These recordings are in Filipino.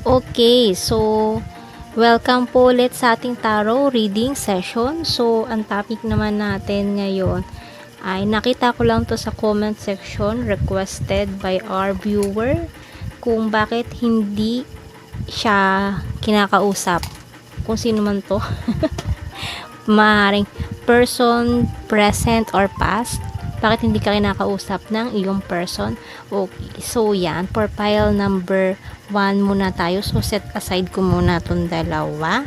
Okay, so welcome po ulit sa ating tarot reading session. So, ang topic naman natin ngayon ay nakita ko lang to sa comment section requested by our viewer kung bakit hindi siya kinakausap. Kung sino man to. Maaaring person, present, or past. Bakit hindi ka kinakausap ng iyong person? Okay, so yan, for pile number 1 muna tayo. So, set aside ko muna itong dalawa.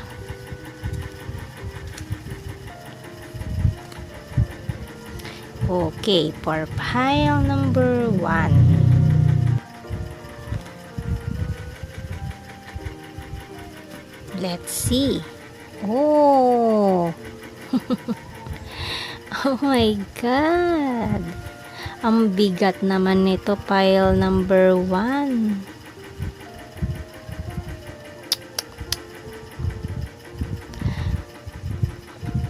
Okay, for pile number 1. Let's see. Oh! Oh my God! Ang bigat naman nito, pile number 1.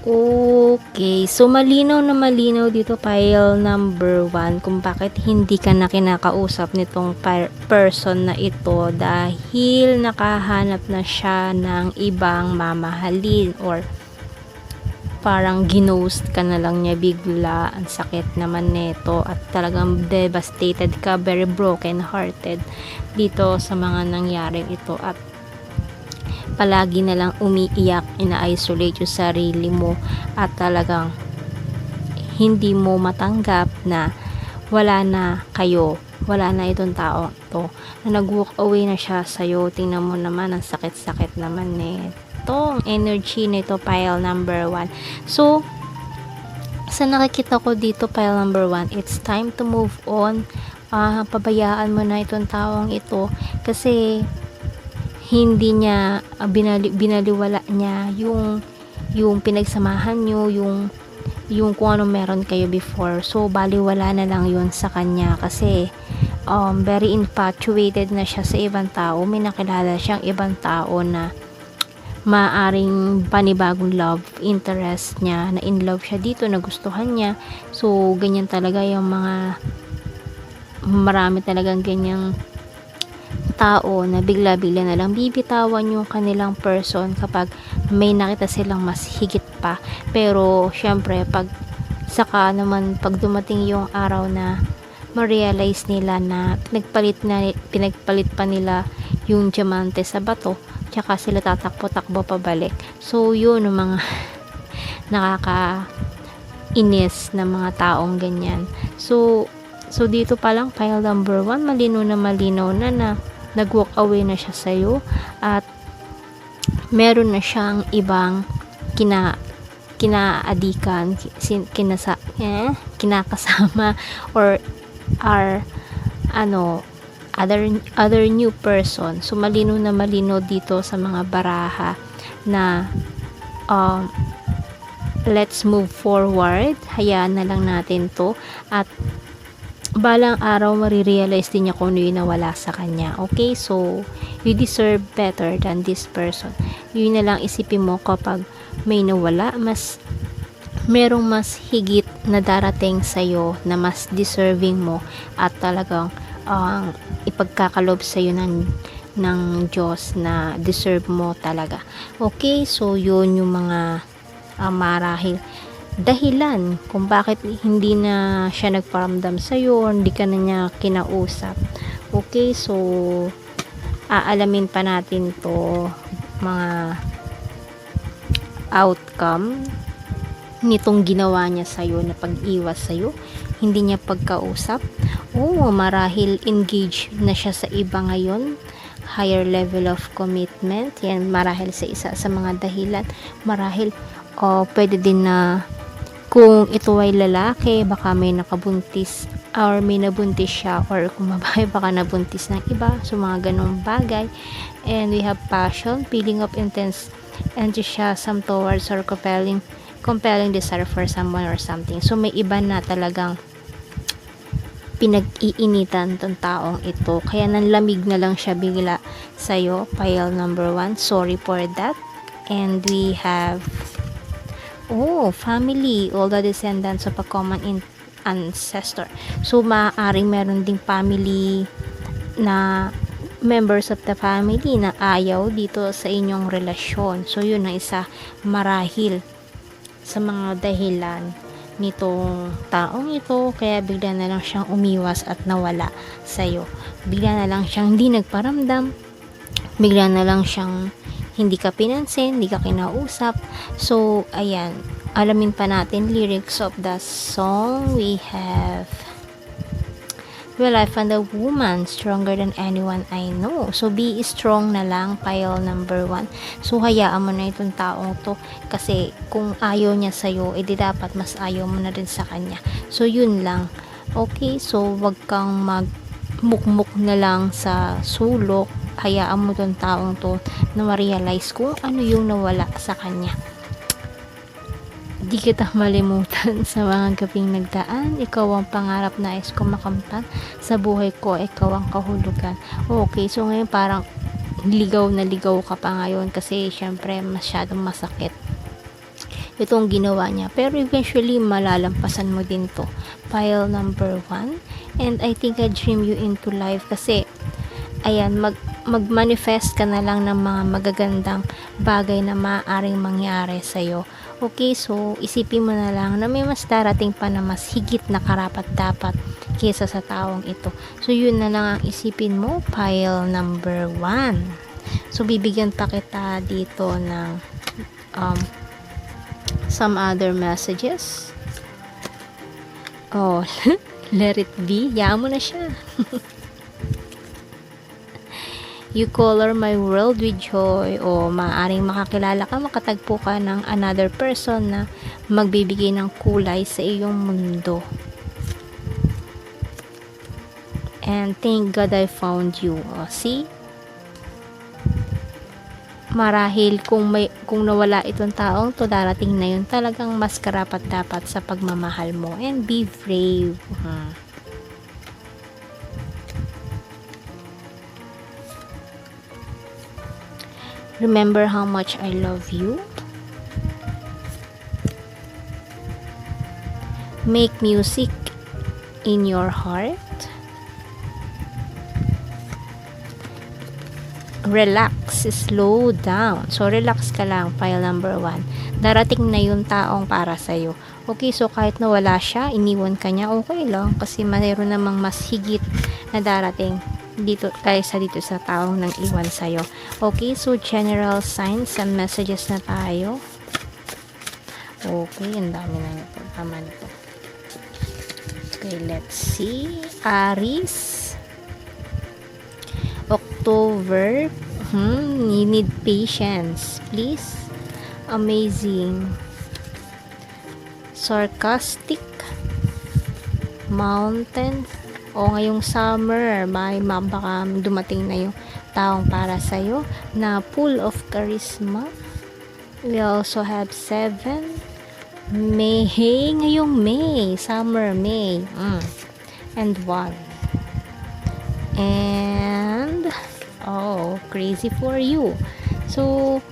Okay, so malinaw na malinaw dito pile number 1 kung bakit hindi ka na kinakausap nitong person na ito dahil nakahanap na siya ng ibang mamahalin or parang ginost ka na lang niya bigla. Ang sakit naman nito at talagang devastated ka, very broken hearted dito sa mga nangyari ito at palagi na lang umiiyak, ina-isolate yung sarili mo at talagang hindi mo matanggap na wala na kayo, wala na itong tao to, na nag-walk away na siya sa'yo. Tingnan mo naman, ang sakit-sakit naman itong energy nito, pile number 1. So, sa nakikita ko dito, pile number 1, it's time to move on. Pabayaan mo na itong taong ito kasi hindi niya binaliwala niya yung pinagsamahan nyo, yung kung ano meron kayo before. So baliwala na lang yun sa kanya kasi very infatuated na siya sa ibang tao. May nakilala siyang ibang tao na maaring panibagong love interest niya, na in love siya dito, nagustuhan niya. So ganyan talaga yung marami talagang ganyang tao na bigla-bigla na lang bibitawan yung kanilang person kapag may nakita silang mas higit pa. Pero syempre pag dumating yung araw na ma-realize nila na pinagpalit pa nila yung diamante sa bato, tsaka sila tatakbo-takbo pabalik. So yun yung mga nakakainis na mga taong ganyan. So dito pa lang pile number 1, malinaw na nag-walk away na siya sa'yo at meron na siyang ibang kinaadikan, kinakasama or other new person. So malinaw na malinaw dito sa mga baraha na let's move forward, hayaan na lang natin to at balang araw marirealize din niya kung ano yung nawala sa kanya. Okay, so you deserve better than this person. Yun na lang isipin mo kapag may nawala, merong mas higit na darating sa'yo na mas deserving mo at talagang ipagkakalob sa'yo ng Diyos na deserve mo talaga. Okay, so yun yung mga marahil dahilan kung bakit hindi na siya nagparamdam sa'yo or hindi ka na niya kinausap. Okay, so aalamin pa natin to mga outcome nitong ginawa niya sa'yo na pag-iwas sa'yo, hindi niya pagkausap. Marahil engaged na siya sa iba ngayon, higher level of commitment. Yan marahil sa isa sa mga dahilan. Marahil pwede din na kung ito ay lalaki, baka may nakabuntis or may nabuntis siya, or kung babae baka nabuntis ng iba. So mga ganong bagay. And we have passion, feeling of intense enthusiasm towards or compelling desire for someone or something. So may iba na talagang pinag-iinitan tong taong ito, kaya nanlamig na lang siya bigla sa'yo, pile number 1. Sorry for that. And we have family, all the descendants of a common ancestor. So maaaring meron ding family na members of the family na ayaw dito sa inyong relasyon. So yun ang isa marahil sa mga dahilan nitong taong ito, kaya bigla na lang siyang umiwas at nawala sa'yo. Bigla na lang siyang hindi nagparamdam, bigla na lang siyang hindi ka pinansin, hindi ka kinausap. So ayan, alamin pa natin lyrics of the song. We have, well, I found a woman stronger than anyone I know. So, be strong na lang, pile number 1. So, hayaan mo na itong taong to. Kasi, kung ayaw niya sa'yo, edi dapat mas ayaw mo na rin sa kanya. So, yun lang. Okay, so, wag kang magmukmuk na lang sa sulok. Hayaan mo itong taong to na ma-realize kung ano yung nawala sa kanya. Di kita malimutan sa mga gabing nagdaan. Ikaw ang pangarap na nais ko makamtan. Sa buhay ko, ikaw ang kahulugan. Okay, so ngayon parang ligaw na ligaw ka pa ngayon kasi syempre masyadong masakit itong ginawa niya. Pero eventually, malalampasan mo din to. Pile number 1. And I think I dream you into life kasi ayan, mag-manifest ka na lang ng mga magagandang bagay na maaaring mangyari sa'yo. Okay, so isipin mo na lang na may mas darating pa na mas higit na karapat-dapat kesa sa taong ito. So yun na lang ang isipin mo, pile number 1. So bibigyan pa kita dito ng some other messages. Oh, let it be. Yaan mo na siya. You color my world with joy. O maaaring makakilala ka, makatagpo ka ng another person na magbibigay ng kulay sa iyong mundo. And thank God I found you. O, see? Marahil kung nawala itong taong to, darating na yun, talagang mas karapat dapat sa pagmamahal mo. And be brave. Remember how much I love you. Make music in your heart. Relax, slow down. So, relax ka lang, pile number 1. Darating na yung taong para sa'yo. Okay, so kahit nawala siya, iniwan ka niya, okay lang. Kasi mayroon namang mas higit na darating dito kaysa dito sa taong nang iwan sa'yo. Okay, so general signs and messages na tayo. Okay, ang dami na nito. Tama nito. Okay, let's see. Aries. October. You need patience, please. Amazing. Sarcastic. Mountain. O ngayong summer, baka dumating na yung taong para sa'yo na full of charisma. We also have 7. May. Ngayong May. Summer, May. And 1. And crazy for you. So,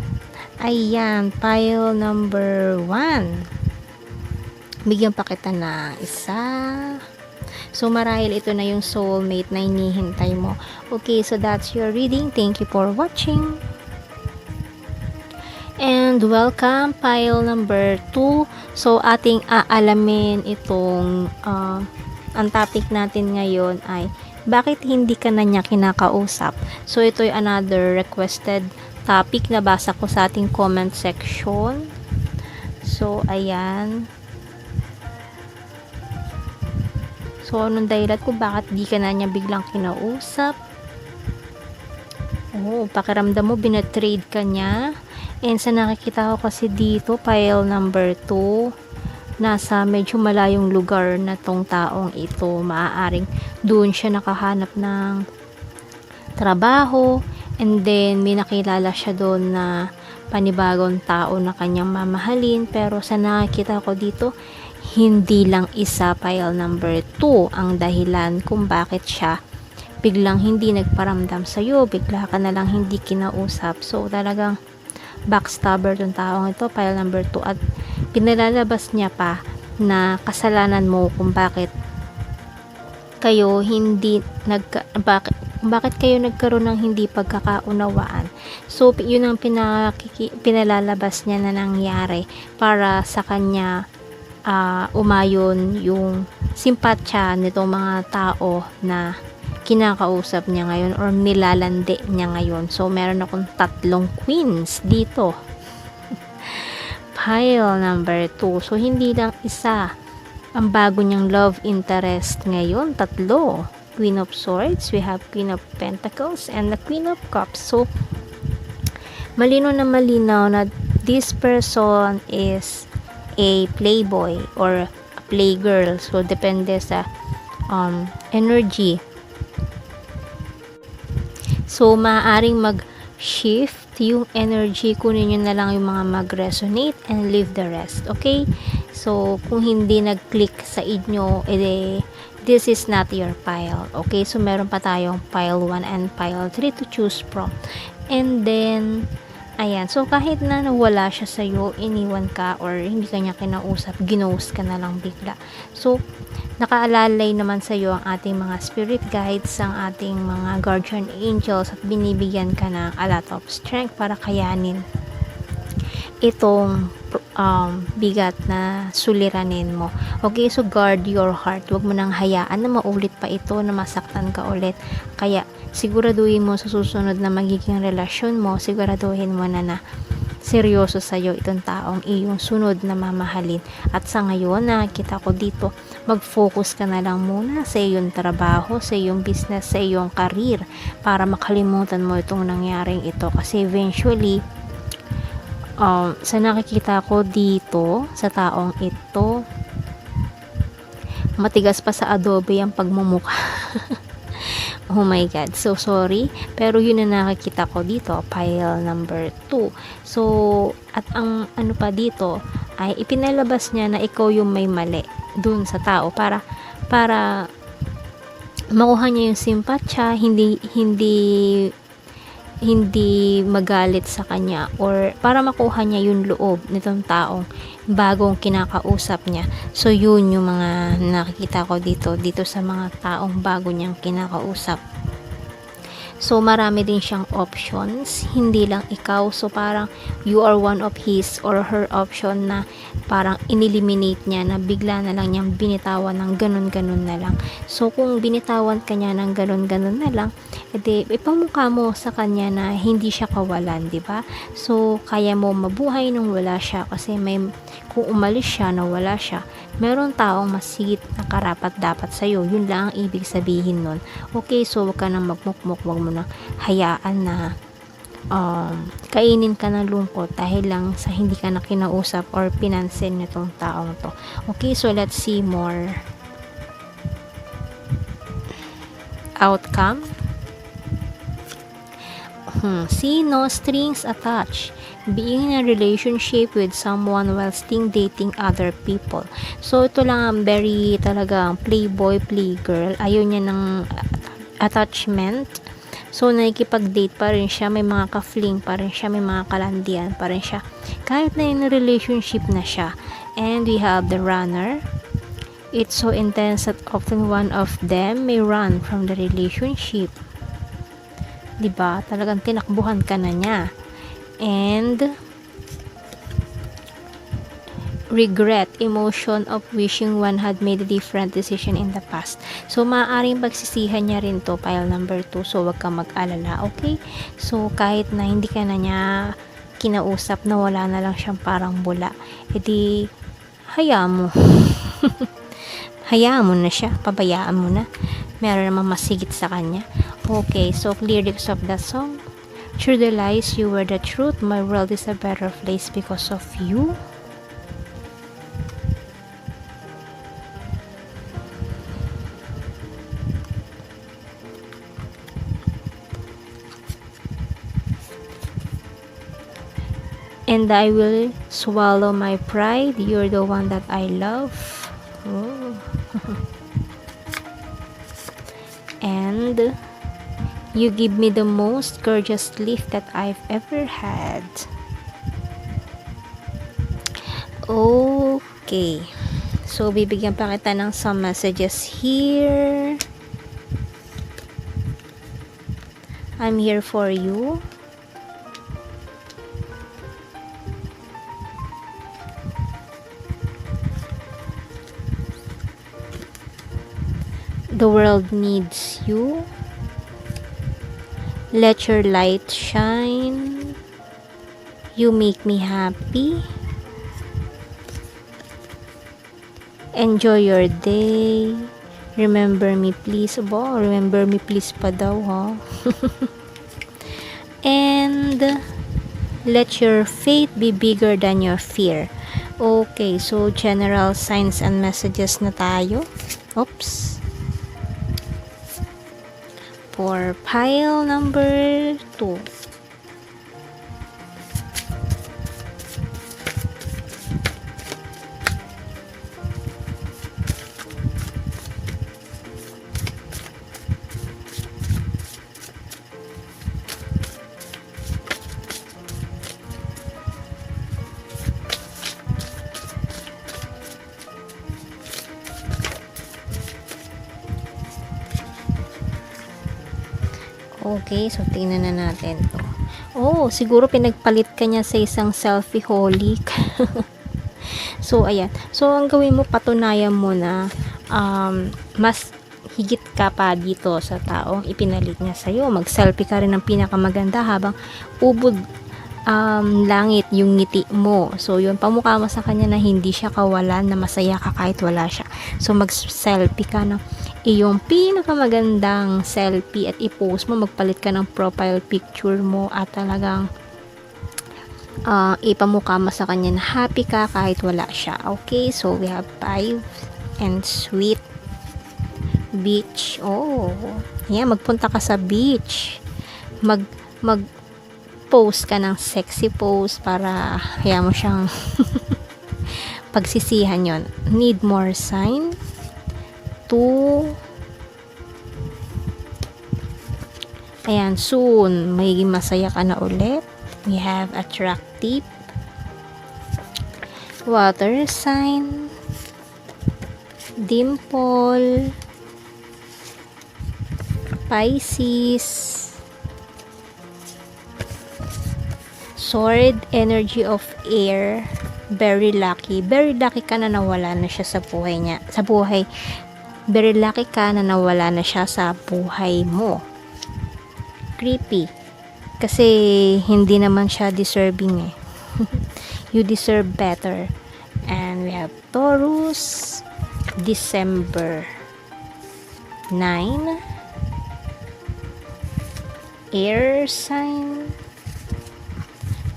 ayan, pile number 1. Bigyan pa kita na isa. So, marahil ito na yung soulmate na hinihintay mo. Okay, so that's your reading. Thank you for watching. And welcome, pile number 2. So, ating aalamin itong, ang topic natin ngayon ay, bakit hindi ka na niya kinakausap? So, ito ay another requested topic na basa ko sa ating comment section. So, ayan. So, anong dahilan kung bakit di ka na niya biglang kinausap? Pakiramdam mo, binatrade ka niya. And sa nakikita ko kasi dito, pile number 2, nasa medyo malayong lugar na tong taong ito. Maaaring doon siya nakahanap ng trabaho. And then, may nakilala siya doon na panibagong tao na kanyang mamahalin. Pero sa nakikita ko dito, hindi lang isa, pile number 2 ang dahilan kung bakit siya biglang hindi nagparamdam sa'yo, bigla ka na lang hindi kinausap. So, talagang backstabber tong taong ito, pile number 2. At pinalalabas niya pa na kasalanan mo kung bakit kayo hindi kung bakit kayo nagkaroon ng hindi pagkakaunawaan. So, yun ang pinalalabas niya na nangyari para sa kanya umayon yung simpatya nitong mga tao na kinakausap niya ngayon or nilalandi niya ngayon. So, meron akong 3 queens dito. Pile number 2. So, hindi lang isa ang bago niyang love interest ngayon. 3. Queen of Swords, we have Queen of Pentacles, and the Queen of Cups. So, malinaw na this person is a playboy or a playgirl. So, depende sa energy. So, maaaring mag-shift yung energy. Kunin nyo na lang yung mga mag-resonate and leave the rest. Okay? So, kung hindi nag-click sa inyo, this is not your pile. Okay? So, meron pa tayong pile 1 and pile 3 to choose from. And then, ayan. So, kahit na nawala siya sa'yo, iniwan ka, or hindi ka niya kinausap, ginost ka na lang bigla. So, nakaalalay naman sa'yo ang ating mga spirit guides, ang ating mga guardian angels, at binibigyan ka ng a lot of strength para kayanin itong bigat na suliranin mo. Okay, so guard your heart. Huwag mo nang hayaan na maulit pa ito, na masaktan ka ulit. Kaya, siguraduhin mo sa susunod na magiging relasyon mo, siguraduhin mo na seryoso sa'yo itong taong iyong sunod na mamahalin. At sa ngayon, nakikita ko dito, mag-focus ka na lang muna sa iyong trabaho, sa iyong business, sa iyong career, para makalimutan mo itong nangyaring ito. Kasi eventually, sa nakikita ko dito, sa taong ito, matigas pa sa adobe ang pagmumukha. Oh my God. So, sorry. Pero yun na nakikita ko dito. Pile number 2. So, at ang ano pa dito, ay ipinalabas niya na ikaw yung may mali dun sa tao para makuha niya yung simpatya, hindi magalit sa kanya, or para makuha niya yung loob nitong taong bagong kinakausap niya. So, yun yung mga nakikita ko dito sa mga taong bago niyang kinakausap. So, marami din siyang options, hindi lang ikaw. So, parang you are one of his or her option na parang ineliminate niya, na bigla na lang niyang binitawan ng ganun-ganun na lang. So, kung binitawan ka niya ng ganun-ganun na lang, edi ipamukha mo sa kanya na hindi siya kawalan, di ba? So, kaya mo mabuhay nung wala siya, kasi kung umalis siya, nawala siya, meron taong masigit na karapat dapat sa'yo. Yun lang ang ibig sabihin nun. Okay, so wag ka nang magmukmuk, wag mo na hayaan na kainin ka ng lungkot dahil lang sa hindi ka na kinausap or pinansin nitong taong to. Okay, so let's see more outcome. See, no strings attached. Being in a relationship with someone while still dating other people. So, ito lang ang very talagang playboy, playgirl. Ayaw niya ng attachment. So, nakikipag-date pa rin siya. May mga ka-fling pa rin siya. May mga kalandian pa rin siya. Kahit na in a relationship na siya. And we have the runner. It's so intense that often one of them may run from the relationship. Diba? Talagang tinakbuhan ka na niya. And regret, emotion of wishing one had made a different decision in the past. So, maaaring pagsisihan niya rin to, pile number 2. So, wag kang mag-alala, okay? So, kahit na hindi ka na niya kinausap, na wala na lang siyang parang bula, edi hayaan mo. Hayaan mo na siya, pabayaan mo na. Meron naman masigit sa kanya. Okay, so lyrics of the song. Through the lies, you were the truth. My world is a better place because of you. And I will swallow my pride. You're the one that I love. Oh. And you give me the most gorgeous lift that I've ever had. Okay. So, bibigyan pa kita ng some messages here. I'm here for you. The world needs you. Let your light shine. You make me happy. Enjoy your day. Remember me please. Aba, remember me please pa daw, ha? And let your faith be bigger than your fear. Okay, so general signs and messages na tayo. Oops. For pile number 2. Okay, so tingnan na natin to. Oh, siguro pinagpalit ka niya sa isang selfie-holic. So, ayan. So, ang gawin mo, patunayan mo na mas higit ka pa dito sa taong ipinalit niya sa'yo. Mag-selfie ka rin ng pinakamaganda habang ubod langit yung ngiti mo. So, yun, pamukha mo sa kanya na hindi siya kawalan, na masaya ka kahit wala siya. So, mag-selfie ka ng iyong pinakamagandang selfie at i-post mo, magpalit ka ng profile picture mo at talagang ipamukha mo sa kanya na happy ka kahit wala siya. Okay, so we have 5 and sweet beach. Oh, yeah, magpunta ka sa beach. Mag post ka ng sexy pose para kaya mo siyang pagsisihan yon. Need more sign. 2. Ayan, soon magiging masaya ka na ulit. We have attractive. Water sign. Dimple. Pisces. Sword, energy of air. Very lucky. Very lucky ka na nawala na siya sa buhay niya. Sa buhay. Very lucky ka na nawala na siya sa buhay mo. Creepy. Kasi hindi naman siya deserving eh. You deserve better. And we have Taurus. December 9. Air sign.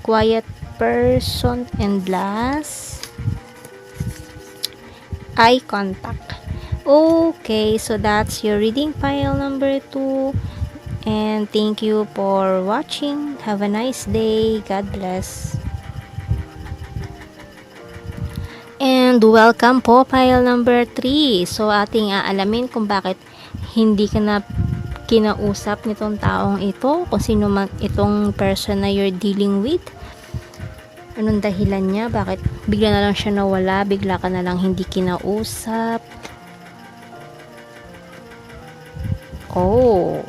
Quiet person. And last, eye contact. Okay, so that's your reading pile number 2. And thank you for watching. Have a nice day. God bless. And welcome po pile number 3. So ating aalamin kung bakit hindi ka na kinausap nitong taong ito, kung sino man itong person na you're dealing with. Anong dahilan niya? Bakit bigla na lang siya nawala? Bigla ka na lang hindi kinausap? Oh.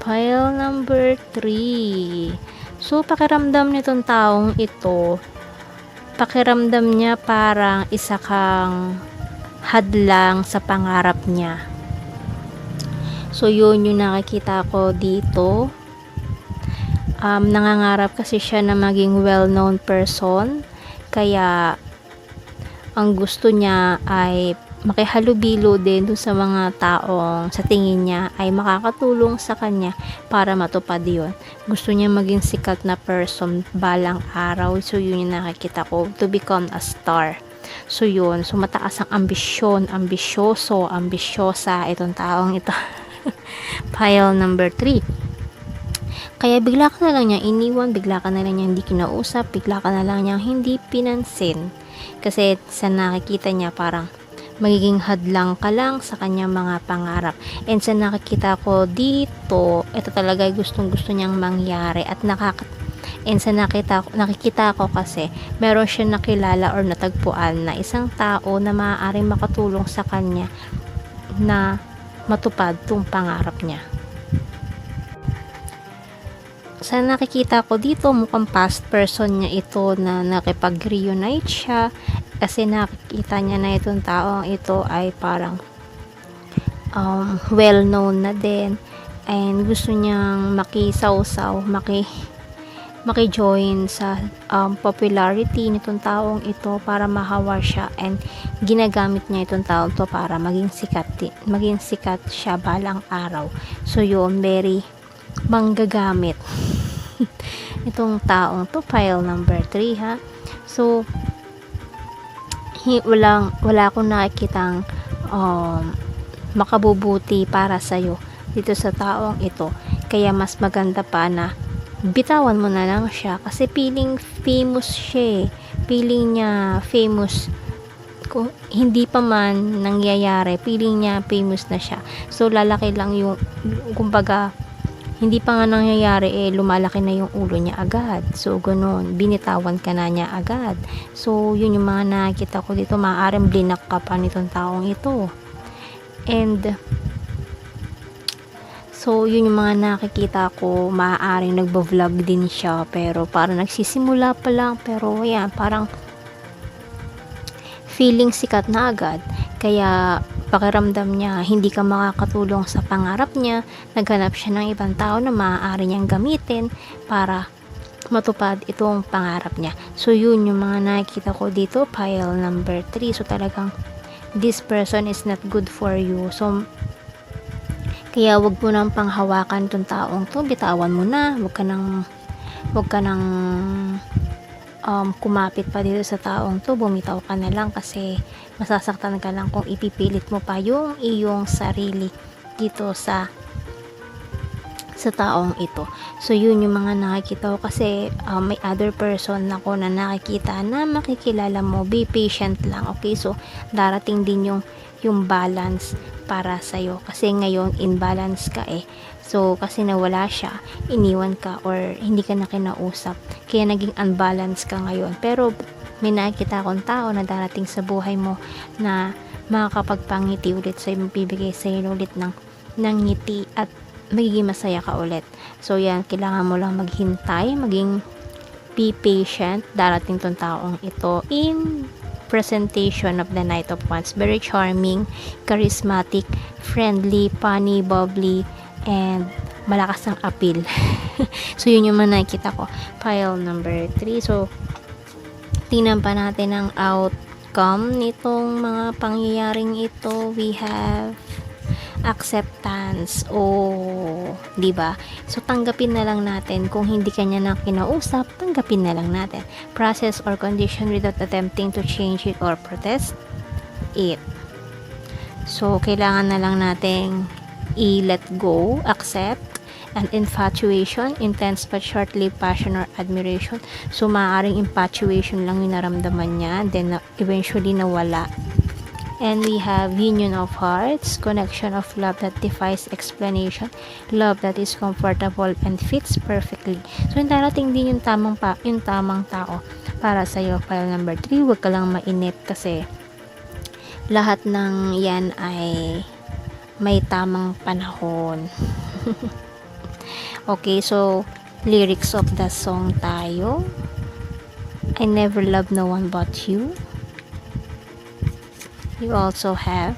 Pile number 3. So, pakiramdam nitong taong ito, pakiramdam niya parang isa kang hadlang sa pangarap niya. So, yun yung nakikita ko dito. Nangangarap kasi siya na maging well-known person. Kaya, ang gusto niya ay makihalubilo din dun sa mga taong sa tingin niya ay makakatulong sa kanya para matupad yun. Gusto niya maging sikat na person balang araw. So, yun yung nakikita ko. To become a star. So, yun. So, mataas ang ambisyon. Ambisyoso. Ambisyosa itong taong ito. Pile number 3. Kaya bigla ka na lang niya iniwan, bigla ka na lang niya hindi kinausap, bigla ka na lang niya hindi pinansin. Kasi sa nakikita niya parang magiging hadlang ka lang sa kanyang mga pangarap. And sa nakikita ko dito, ito talaga gustong gusto niyang mangyari at And sa nakikita ko kasi, meron siya nakilala or natagpuan na isang tao na maaaring makatulong sa kanya na matupad tong pangarap niya. Sa nakikita ko dito, mukhang past person niya ito na nakipag-reunite siya kasi nakikita niya na itong taong ito ay parang well known na din, and gusto niyang makisawsaw, maki-join sa popularity nitong taong ito para mahawa siya, and ginagamit niya itong taong to para maging sikat siya balang araw. So yun, very manggagamit itong taong to, pile number 3 ha. So wala akong nakikitang makabubuti para sa'yo dito sa taong ito, kaya mas maganda pa na bitawan mo na lang siya kasi feeling famous siya feeling niya famous, kung hindi pa man nangyayari, feeling niya famous na siya. So lalaki lang yung, kumbaga hindi pa nga nangyayari lumalaki na yung ulo niya agad. So ganun, binitawan ka na niya agad. So yun yung mga nakita ko dito, maaaring blinak ka pa nitong taong ito. And so yun yung mga nakikita ko, maaaring nagbo-vlog din siya pero parang nagsisimula pa lang, pero yan, parang feeling sikat na agad, kaya pakiramdam niya hindi ka makakatulong sa pangarap niya, naghanap siya ng ibang tao na maaari niyang gamitin para matupad itong pangarap niya. So yun yung mga nakikita ko dito, pile number 3. So talagang this person is not good for you. So kaya wag mo nang panghawakan tong taong to, bitawan mo na, wag ka nang kumapit pa dito sa taong to, bumitaw ka na lang kasi masasaktan ka lang kung ipipilit mo pa yung iyong sarili dito sa taong ito. So yun yung mga nakikita ko kasi may other person ako na nakikita na makikilala mo. Be patient lang, okay? So darating din yung balance para sa'yo kasi ngayon imbalance ka so kasi nawala siya, iniwan ka or hindi ka na kinausap, kaya naging unbalance ka ngayon. Pero may nakikita akong tao na darating sa buhay mo na makakapagpangiti ulit sa'yo, magbibigay sa'yo ulit ng ngiti at magiging masaya ka ulit. So yan, kailangan mo lang maghintay, be patient. Darating tong taong ito in presentation of the Knight of Wands. Very charming, charismatic, friendly, funny, bubbly, and malakas ang appeal. So yun yung mga nakikita ko, pile number 3. So tingnan pa natin ang outcome nitong mga pangyayaring ito. We have acceptance. Di ba? So tanggapin na lang natin. Kung hindi kanya na kinausap, tanggapin na lang natin. Process or condition without attempting to change it or protest it. So kailangan na lang nating i-let go, accept, and infatuation, intense but short-lived passion or admiration. So maaaring infatuation lang yung naramdaman niya, then eventually nawala. And we have union of hearts, connection of love that defies explanation, love that is comfortable and fits perfectly. So darating din yung tamang tao para sa iyo, pile number 3. Huwag ka lang mainip kasi lahat ng yan ay may tamang panahon. Okay, so lyrics of the song tayo. I never loved no one but you. You also have,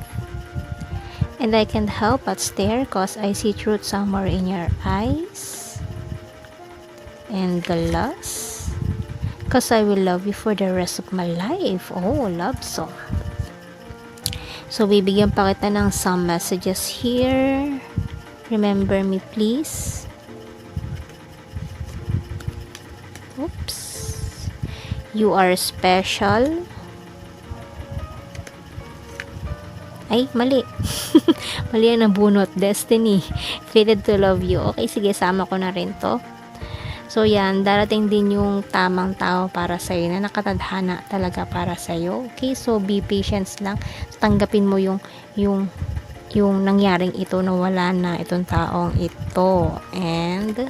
and I can't help but stare cause I see truth somewhere in your eyes. And the last, cause I will love you for the rest of my life. Oh, love song. So bibigyan pa kita ng some messages here. Remember me please. Oops. You are special. Ay, mali. Mali ang nabunot. Destiny. Fated to love you. Okay, sige, sama ko na rin to. So, yan. Darating din yung tamang tao para sa'yo na nakatadhana talaga para sa'yo. Okay, so be patient lang. Tanggapin mo yung nangyaring ito na wala na itong taong ito. And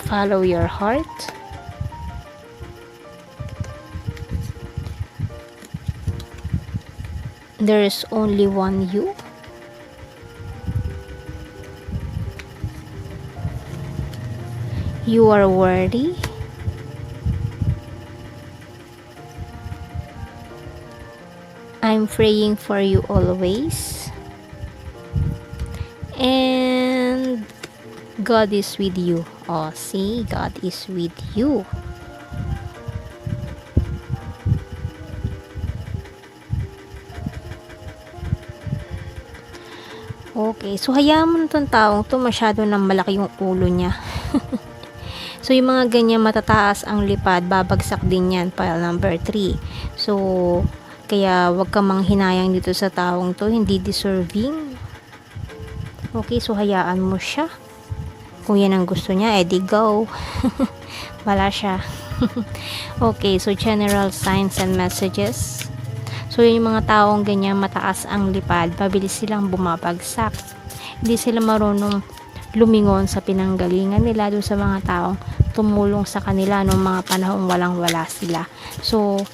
Follow your heart. There is only one you. You are worthy. I'm praying for you always. And God is with you. Oh, see, God is with you. Okay, so hayaan mo na itong taong to, masyado nang malaki yung ulo niya. So yung mga ganyan matataas ang lipad, babagsak din yan, pile number 3. So kaya wag ka manghinayang dito sa taong to, hindi deserving. Okay, so hayaan mo siya. Kung yan ang gusto niya, edi go. Wala siya. Okay, so general signs and messages. So yung mga taong ganyan mataas ang lipad, mabilis silang bumabagsak. Hindi sila marunong lumingon sa pinanggalingan nila doon sa mga taong tumulong sa kanila noong mga panahong walang-wala sila. So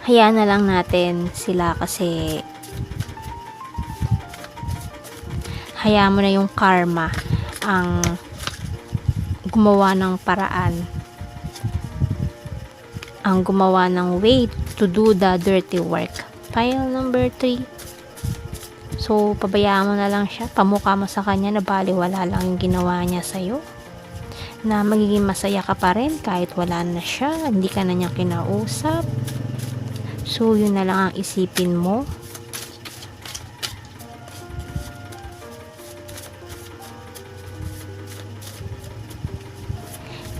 hayaan na lang natin sila kasi hayaan mo na yung karma ang gumawa ng paraan, ang gumawa ng way to do the dirty work. Pile number 3. So pabayaan mo na lang siya, pamukha mo sa kanya na baliwala lang yung ginawa niya sa'yo, na magiging masaya ka pa rin kahit wala na siya, hindi ka na niya kinausap. So yun na lang ang isipin mo.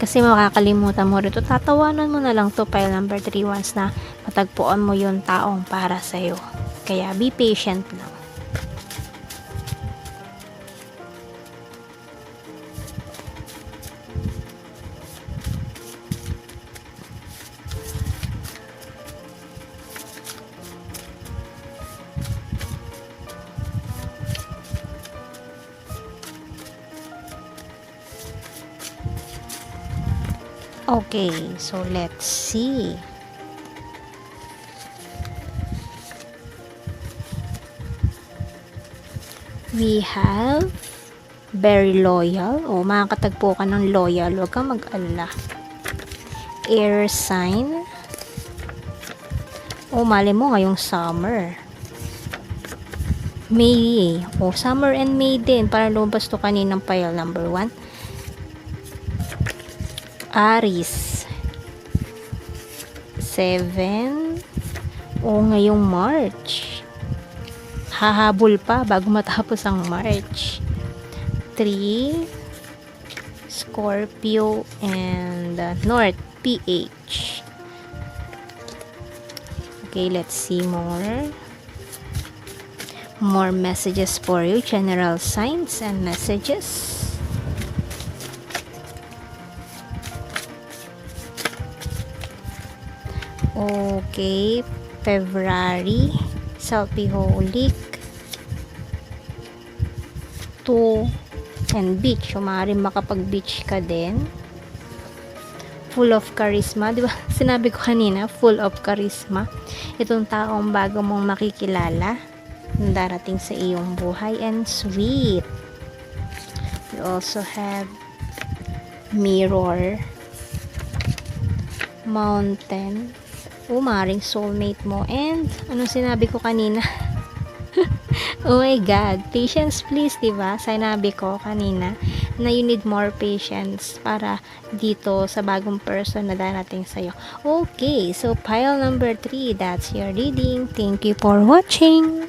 Kasi makakalimutan mo rito, tatawanan mo na lang to pile number 3 once na matagpuan mo yung taong para sa'yo. Kaya be patient lang. Okay, so let's see. We have very loyal. O, makakatagpo ka ng loyal. Huwag kang mag-alala. Air sign. O, mali mo ngayong summer. May. O, summer and May din. Para lumabas to kaninang pile number 1. Aries 7. O ngayong March, hahabol pa bago matapos ang March. 3. Scorpio and North PH. Okay, let's see more messages for you, general signs and messages. Okay, February, Selfiholic 2 and beach. So, maaaring makapag-beach ka din. Full of charisma, di ba? Sinabi ko kanina, full of charisma. Itong taong bago mong makikilala na darating sa iyong buhay, and sweet. You also have Mirror, Mountain. Maring soulmate mo, and anong sinabi ko kanina? Oh my God, patience please, diba? Sinabi ko kanina na you need more patience para dito sa bagong person na darating sa'yo. Okay, so pile number 3, that's your reading. Thank you for watching.